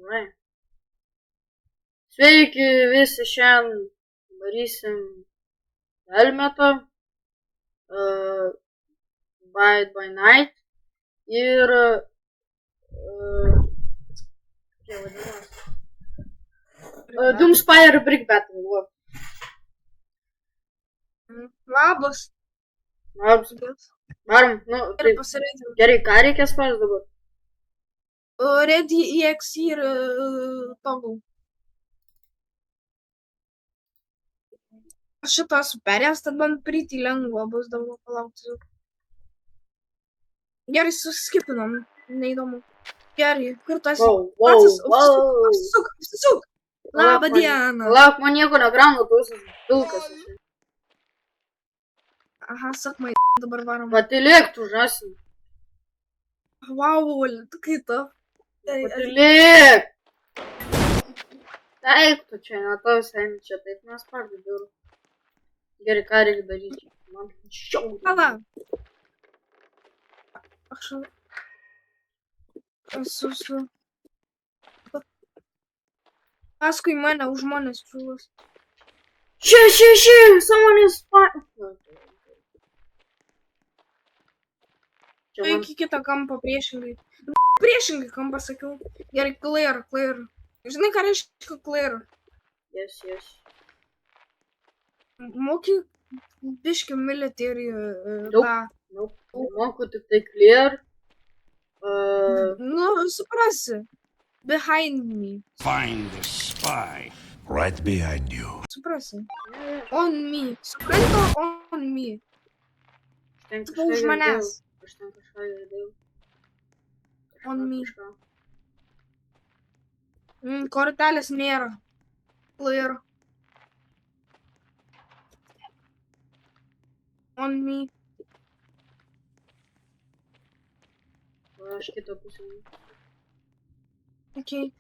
Gerai. Sveiki visi, šiandien darysim Helmetą, Bite by Night ir, kaip jie vadinasi, Doomspire Brick Battle. Labas. Labas. Varom, nu, tai Pasirodžiau. gerai, ką reikės pas dabar? Ready EXE ir toggle. Aš šitą superės, tad man pretty lengva bus dabar palaukti. Gerai, suskipinam, neįdomu. Gerai, kur tas? Apsisuk. Labą dieną. Lauk, man nieko negrauna, tu esi pilkas. Aha, sakmai, dabar varom. Patylėk tu, žasi. Vau, kaip to? Patylėk. Taip, tu čia, ne to visai čia, taip mes pardėdėjau. Gerai, ką reikia daryti? Man šiaudė. Pala. Aš esu su... Paskui mane už manęs čiūlas. Someone is fine. Iki kitą kampą priešingai. Priešingai kampą sakiau. Gerai, clear. Žinai, ką reiškia clear? Yes. Moki biški military tą. Moku tik tai clear. Nu, suprasi. Behind me. Find the spy right behind you. Suprasi. On me. Suprantu, on me. Tu už manęs. Aš ten kažką girdėjau. On me. Kortelės nėra. Clear. On me. Aš kitą pusę. Okay.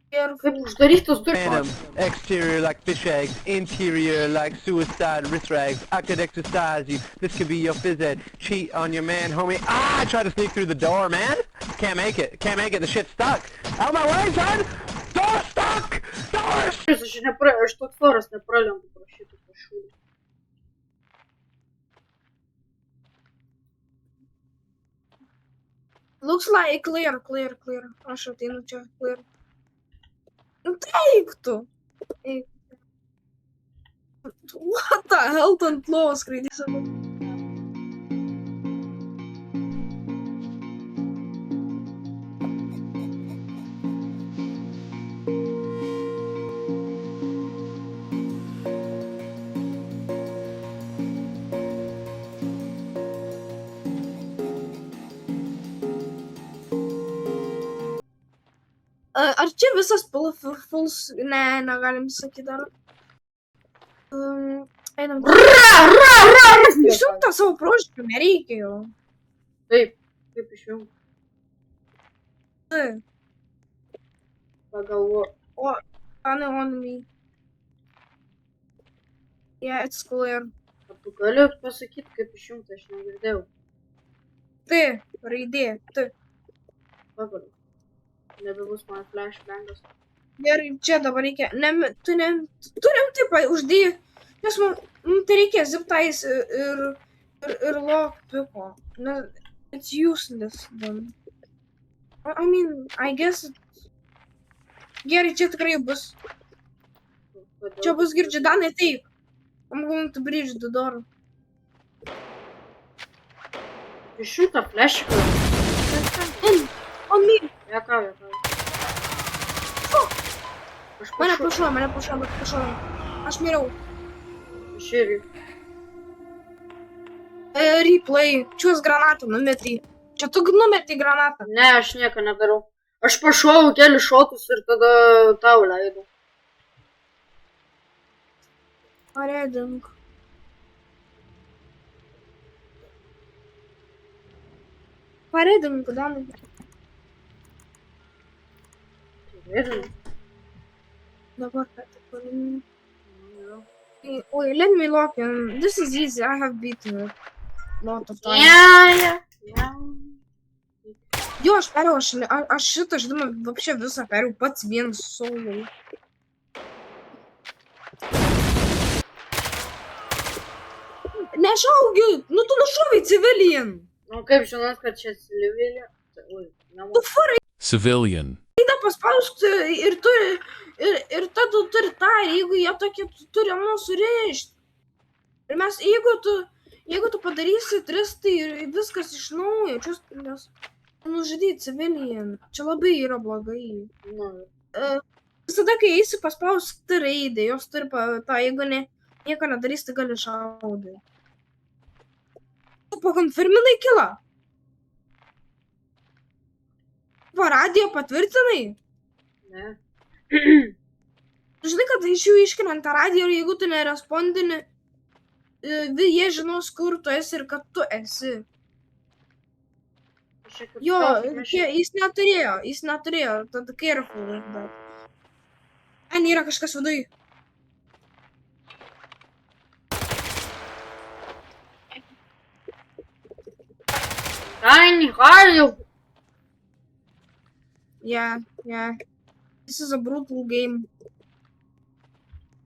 Kaip uždarytos durys? Phantom, exterior like fish eggs, interior like suicide wrist rags. I could exercise you. This could be your phys ed. Cheat on your man, homie. I tried to sneak through the door, man. Can't make it. The shit's stuck. Out of my way, son! Door stuck! Door! Aš toks foras nepralendu pro šitą pašūlį. Looks like clear. Aš ateinu čia clear. Nu taip tu. What the hell, ant lovos skraidys. Ar čia visas fulls? Ne, negalim sakyti dar. Einam. Išjunk tą savo prožikį, nereikia jo. Taip, kaip išjung. Taip. Pagalvo. O, on me. Yeah, it's clear. Ar tu gali pasakyti, kaip išjungti, aš negirdėjau. T, raidė, T. Pagaliau. Nebebus man flashbangas. Gerai, čia dabar reikia. Tu rimtai uždėjai. Nes mums tai reikia ziptais ir lockpiko. It's useless then. I mean, I guess Gerai, čia tikrai bus. Čia bus girdžidanai taip. I'm going to bridge the door. Išjung tą flashiką. On me. Jokau. Mane pušuoja. Aš miriau. Išėriu. Replay. Čiūs granatą numetį. Čia tu numetį granatą. Ne, aš nieko nedarau. Aš pašovau keli šotus ir tada tau leidau. Paredink. Danai. Dabar ką tik padarinu. Wait, let me lock in. This is easy. I have beaten it a lot of times. Yeah. Jo, aš perėjau, aš šitą žaidimą vapšė visą perėjau pats vienas solo. Nešaugi, nu tu nušovai civilian. Nu kaip žinot, kad čia civiliai? Oi, Tu namų. furai Civilian. paspausk ir turi, ir tada tu turi tą, ir jeigu jie tokie, tu turi mūsų surišti. Ir mes, jeigu tu padarysi 3, tai viskas iš naujo, čia, nes nužudyti civilian, čia labai yra blogai. Nu, Visada, kai eisi paspausk T raidę, jos turi tą, jeigu nieko nedarys, tai gali šaudai. Tu pakonfirminai kilą? Po radijo patvirtinai? ne. Tu žinai, kad iš jų iškeliant tą radiją ir jeigu tu nerespondini, jie žinos, kur tu esi ir kad tu esi. Kažkaip Jo, toks jis neturėjo, tada careful with that. Ten yra kažkas viduj. Tiny, hard. Yeah. This is a brutal game.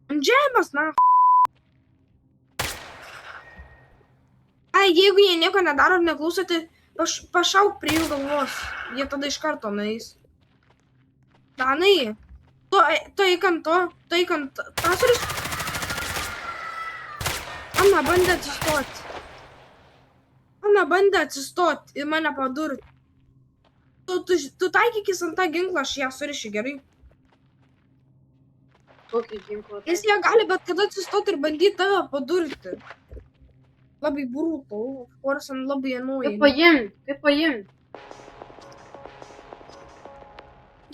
Ant žemės, na. Ai, jeigu jie nieko nedaro ir neklauso, tai pašauk prie jų galvos. Jie tada iš karto nueis. Danai, tu eik ant to, tas Ana bandė atsistoti ir mane padurti. Tu taikykis ant tą ginklą, aš ją surišiu, gerai? Kokį ginklą? Nes jie gali bet kada atsistoti ir bandyti tave padurti. Labai brutal, of course, and labai annoying. Kaip paimt?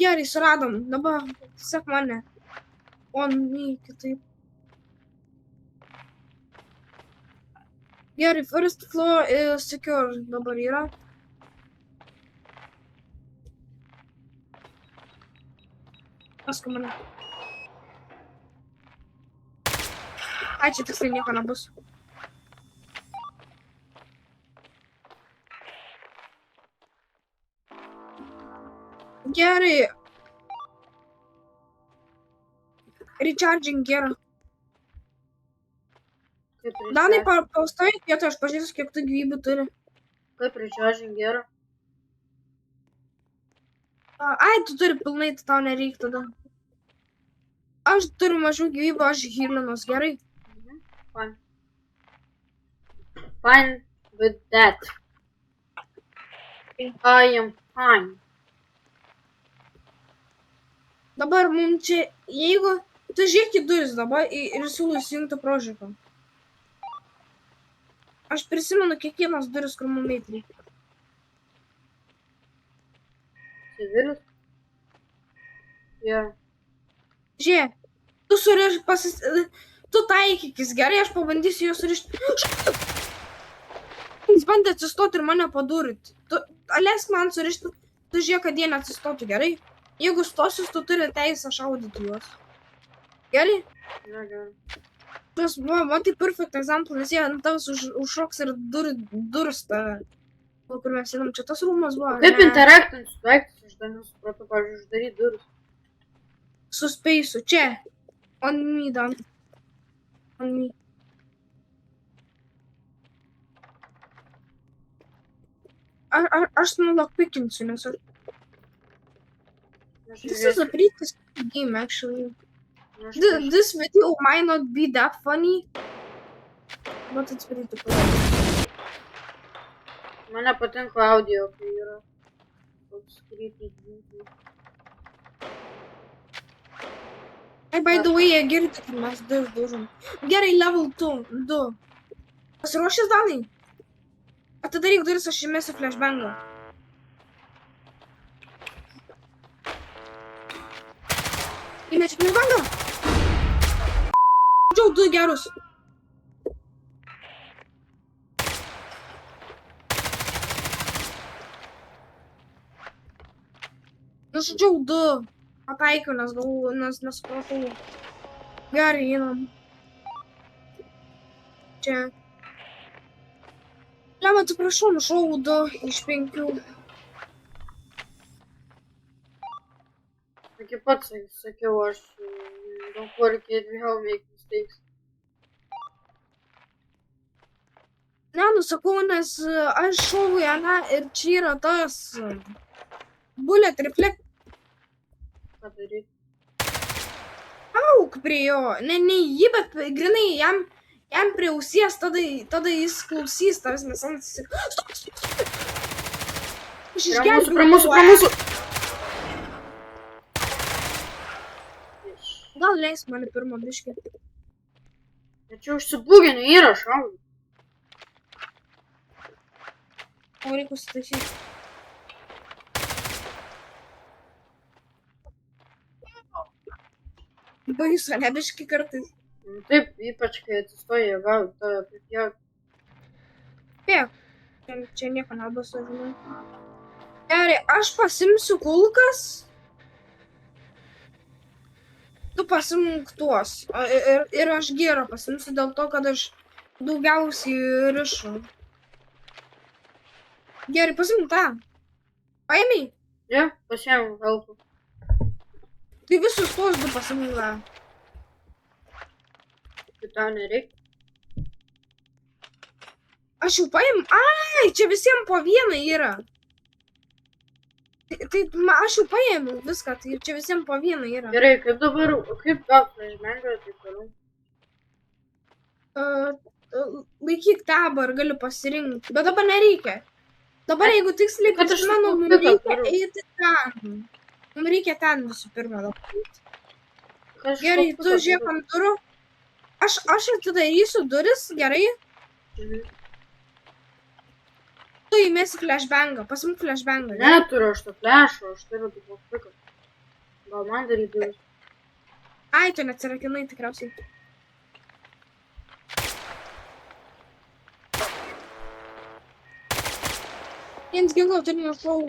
Gerai, suradom, dabar sek mane. O, ne, kitaip. Gerai, first floor is secure dabar yra. Paskui mane. Ai, čia tiksliai nieko nebus. Gerai. Recharging gerai. Danai, paustai vietoj, aš pažiūrėsiu, kiek tu gyvybių turi. Kaip recharging gerą? Ai, tu turi pilnai, tai tau nereik tada. Aš turiu mažiau gyvybių, aš healinos, gerai? Fine. Fine with that. I am fine. Dabar mums čia, jeigu tu žiūrėk į duris dabar ir siūlau įsijungti prožektą. Aš prisimenu kiekvienas duris, kur mums eiti reikia. Civilis? Yeah. Žiūrėk, tu taikykis, gerai, aš pabandysiu juos surišti. Jis bandė atsistoti ir mane padurti. Leisk man surišti, tu žiūrėk, kad jie neatsistotų, gerai? Jeigu stosius, tu turi teisę šaudyti juos. Gerai? Ja, gerai. Tas, man tai perfect example, nes jie ant tavęs užšoks ir durs tave. Kur mes einam, čia tas rūmas buvo. Kaip interaktint su daiktais, aš dar nesupratau, pavyzdžiui, uždaryti duris. Su speisu, čia. On me, Dan. On me. Aš lockpickinsiu, nes aš... This is a pretty stupid game, actually. This video might not be that funny, but it's pretty cool. Man patinka audio, kai yra toks creepy video. Ai, by the way, jie girdi, kad mes daužom. Gerai, level 2. Pasiruošęs, Danai? Atidaryk duris, aš įmesiu flashbangą. Įmesiu flashbangą? Džiau, 2 gerus. Nušudžiau 2. Pataikiau, nes nesupratau. Gerai, einam. Čia. Lema, atsiprašau, nušovau 2 iš 5. Iki pats sakiau, aš don't work it, we have make mistakes. Ne, nusakau, nes aš šovau į aną ir čia yra tas bullet reflect. Ką daryti? Auk prie jo. Ne jį, bet grinai jam prie ausies, tada jis klausys tavęs, nes ant Stop! Aš išgelbėjau. Prie mūsų! Gal leis mane pirmą biškį. Bet čia užsibūginė yra šaudė. O reikia užsitaisyti. Baisu, ne biškį kartais. Taip, ypač kai atsistoja gauti tave pripjaut. Spėk. Čia nieko nebus, žinai. Gerai, aš pasimsiu kulkas. Tu pasimk tuos. Ir aš gėrą pasimsiu dėl to, kad aš daugiausiai rišu. Gerai, pasimk tą. Paėmei? Ne, pasiėmiau helpų. Tai visus tuos du pasimk tą. Tai tau nereikia. Aš jau paėmiau. Ai, čia visiems po vieną yra. Tai aš jau paėmiau viską, tai čia visiems po vieną yra. Gerai, kaip dabar, kaip gauti flashbangą ir taip toliau? Laikyk tabą ir galiu pasirinkti, bet dabar nereikia. Dabar jeigu tiksliai Kad aš prisimenu, mums piką reikia turiu. eiti ten. Mums reikia ten visų pirma. Aš Gerai, šauktuką tu žiūrėk turiu. ant durų. Aš atidarysiu duris, gerai. Mhm. Tu įmesi flashbangą, pasimk flashbangą. Neturiu aš to flash'o, aš turiu tik piką. Gal man daryti duris? Ai, tu neatsirakinai tikriausiai. Jiems ginklo turi nešau.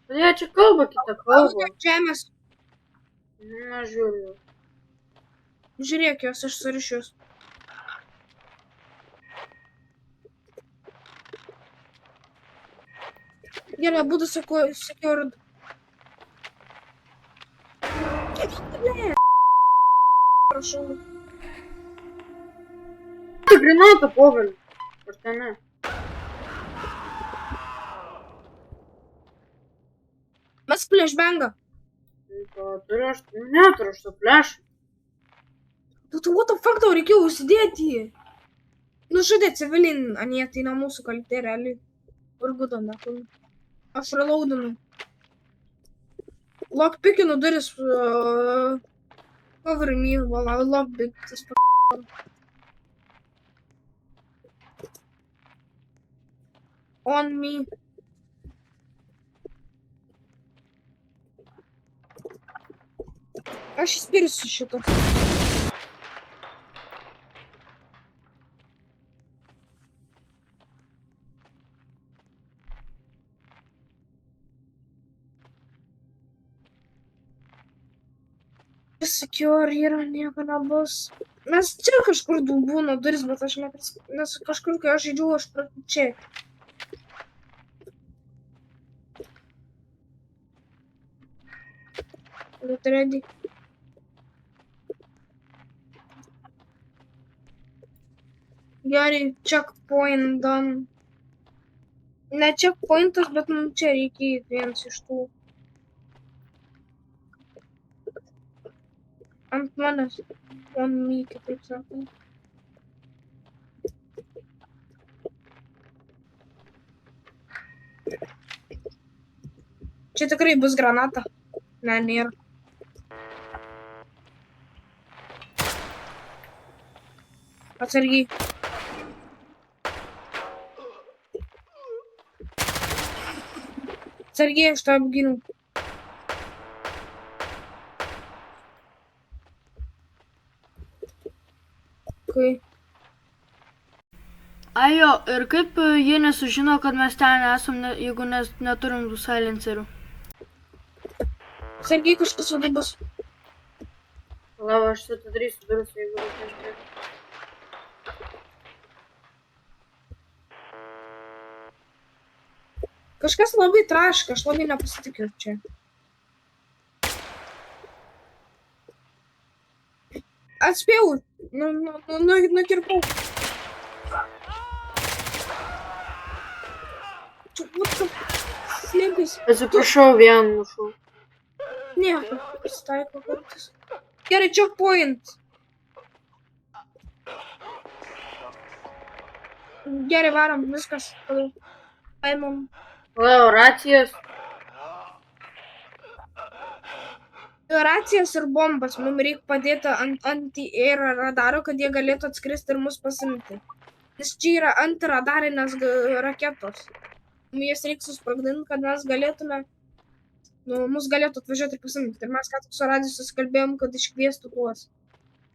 Bet jie čia kalba kitą kalbą. Žemės. Na, žiūriu. Žiūrėk jos, aš surišius. Gerai, būdu secured. Prašau. Tu granatą poveliu. Ar ten ne? Mes flashbangą. Turiu aš, neturiu aš to flash'o. Tu what the fuck tau reikėjo užsidėti jį? Nužudė civilinį, anie tai ne mūsų kaltė realiai. Urgudo netu. Aš reloadinu. Lockpickinu duris. Cover me while I lockpick this on me. Aš įspirsiu šitą. Secure yra, nieko nebus. Mes čia kažkur būna duris, bet aš neprisimenu. Nes kažkur, kai aš žaidžiu, aš čia. Get ready. Gerai, checkpoint done. Ne checkpointas, bet mums čia reikia vienas iš tų. Ant manęs. On me, kitaip sakant. Čia tikrai bus granata. Ne, nėra. Atsargiai. Atsargiai, aš tą apginau. Okay. Ajo, ir kaip jie nesužino, kad mes ten esam, jeigu neturim tų silencerių? Atsargiai, kažkas vada bus. Lau, aš atidarysiu duris, jeigu reikės bėgti. Kažkas labai traška, aš labai nepasitikiu čia. Atspėjau, nukirpau. Čia, what the... Slėpis. Atsiprašau, vien mušau. Nieko, pasitaiko kartais. Gerai, checkpoint. Gerai, varom, viskas. Paimam. Lau, racijas. Racijas ir bombas. Mums reikia padėti ant anti-air radaro, kad jie galėtų atskristi ir mus pasimti. Nes čia yra antiradarinės raketos. Jas reikia susprogdinti, kad mes galėtume... mus galėtų atvažiuoti ir pasimti. Ir mes ką tik su radiju susikalbėjom, kad iškviestų tuos.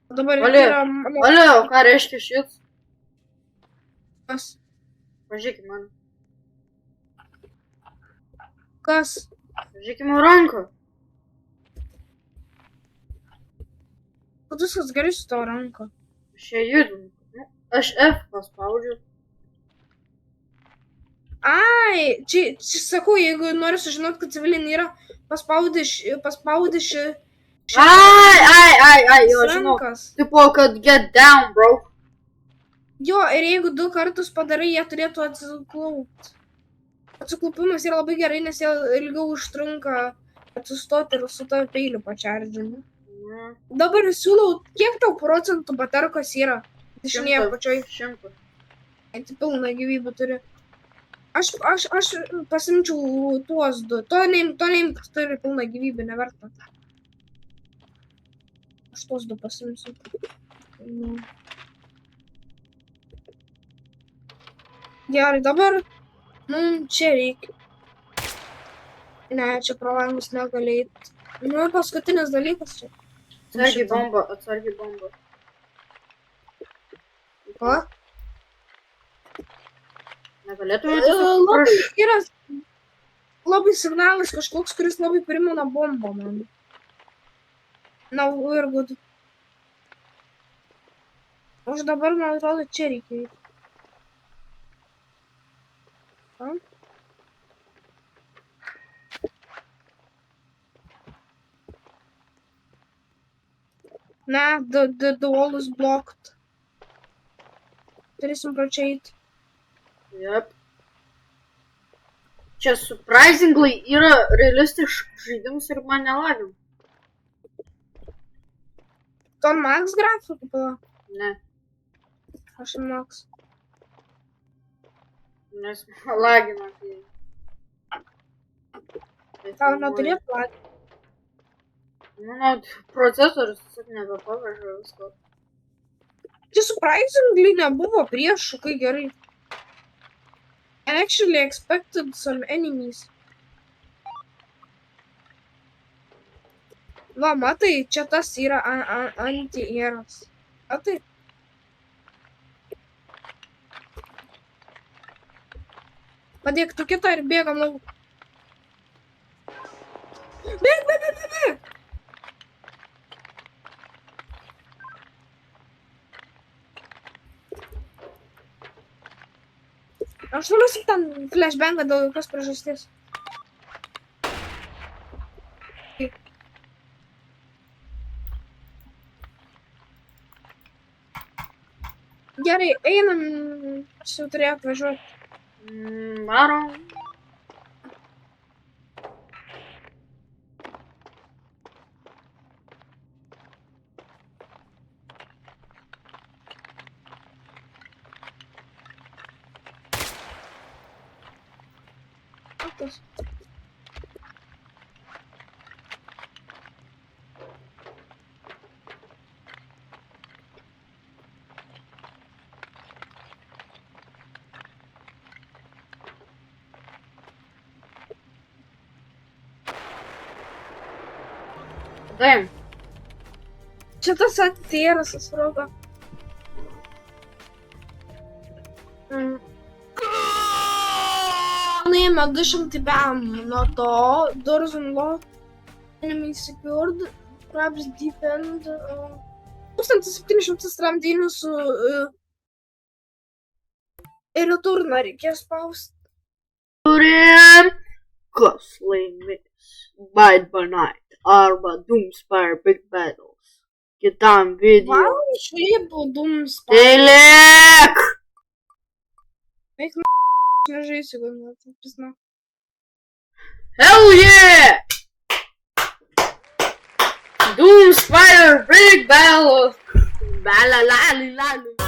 O dabar yra... Valio, ką reiškia šis? Kas? Pažiūrėkime man. Kas? Pažiūrėkime ranką. Kad viskas gerai su tavo ranka. Aš ją judinu. Aš F paspaudžiu. Ai, čia sakau, jeigu nori sužinoti, kad civilinė yra, paspaudi ši Ai, jo, žinau. rankas. Tipo, kad get down, bro. Jo, ir jeigu 2 kartus padarai, jie turėtų atsiklaupti. Atsiklaupimas yra labai gerai, nes jie ilgiau užtrunka atsistoti ir su tavo peiliu pačiardžinu. Dabar siūlau, kiek tau procentų baterkos yra? Dešinėje pačioj. 100. Tai pilna gyvybė turi. Aš pasimčiau tuos 2. To neimk, turi pilna gyvybė, neverta. Aš tuos 2 pasimsiu. Gerai, dabar čia reikia. Ne, čia pro langus negali eit. Paskutinis dalykas čia. Atsargiai bomba. Ko? Negalėtume Labai signalas kažkoks, kuris labai primena bombą man. Na, ir good. Aš dabar, man atrodo, čia reikia eiti. Nah, the wall is blocked. Turėsim pračiai eiti. Yep. Čia surprisingly yra realistiškas žaidimas ir man nelagim. Tu ant Max grafikų pala? Ne. Aš ant Max. Nes man lagina. Tau neturėtų lagina. Mano procesorius tiesiog nebepaveža visko. Čia surprisingly nebuvo priešų, kai gerai. I actually expected some enemies. Va, matai, čia tas yra anti-airas. Matai? Padėk tu kitą ir bėgam lauk. Bėg! Aš nuliuosi ten flashbangą dėl jokios priežasties. Gerai, einam, aš jau turėjau atvažiuoti. Varom. Faktas. Daim. Čia tas atėras atrodo. Nuėjame 200 bam nuo to. Doors unlocked. Enemy secured. Traps defend. 1700 tramdynių su... Ir returną reikės spausti. Kuriem, kas laimės Bite by Night arba Doomspire Big Battles. Kitam video. Man šiaip dums. Tylėk! Nežaisiu, gal net, priznau. Hell yeah! Doomspire Big Battles. Balalali.